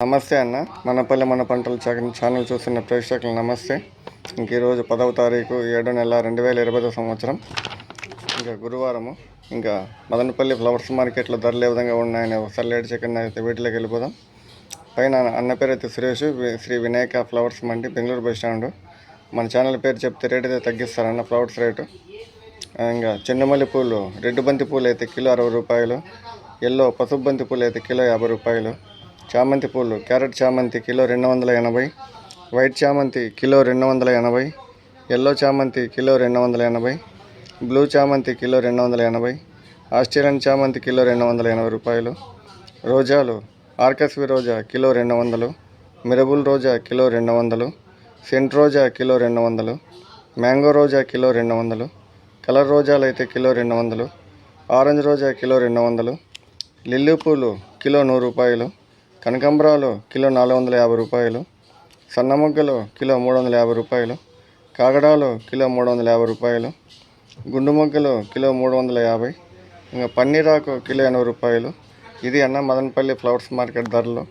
నమస్తే అన్న. మనపల్లి మన పంటల ఛానల్ చూస్తున్న ప్రేక్షకులు నమస్తే. ఇంక ఈరోజు 10వ తారీఖు 7వ నెల 2020 సంవత్సరం, ఇంకా గురువారము. ఇంకా మదనపల్లి ఫ్లవర్స్ మార్కెట్లో ధరలు ఏ విధంగా ఉన్నాయని ఒకసారి లేట్ చేయకుండా అయితే వీటిలోకి వెళ్ళిపోదాం. పైన అన్న పేరు అయితే సురేష్, శ్రీ వినాయక ఫ్లవర్స్ మండి, బెంగళూరు బస్ స్టాండ్. మన ఛానల్ పేరు చెప్తే రేట్ అయితే తగ్గిస్తారన్న ఫ్లవర్స్ రేటు. ఇంకా చెండుమల్లి పూలు, రెడ్ బంతి పూలు అయితే కిలో 60 రూపాయలు, ఎల్లో పసుపు బంతి పూలు అయితే కిలో 50 రూపాయలు, చామంతి పూలు, క్యారెట్ చామంతి కిలో 280, వైట్ చామంతి కిలో 280, ఎల్లో చామంతి కిలో 280, బ్లూ చామంతి కిలో 280, ఆస్ట్రేలియన్ చామంతి కిలో 280 రూపాయలు, రోజాలు ఆర్కస్వి రోజా కిలో 200, మిరబుల్ రోజా కిలో 200, సెంట్ రోజా కిలో 200, మ్యాంగో రోజా కిలో 200, కలర్ రోజాలు అయితే కిలో 200, ఆరెంజ్ రోజా కిలో 200, లిల్లీ పూలు కిలో 100 రూపాయలు, కనకాంబరాలు కిలో 450 రూపాయలు, సన్న మొగ్గలు కిలో 350 రూపాయలు, కాగడాలు కిలో 350 రూపాయలు, గుండు మొగ్గలు కిలో 350, ఇంకా పన్నీరాకు కిలో 80 రూపాయలు. ఇది అన్న మదనపల్లి ఫ్లవర్స్ మార్కెట్ ధరలు.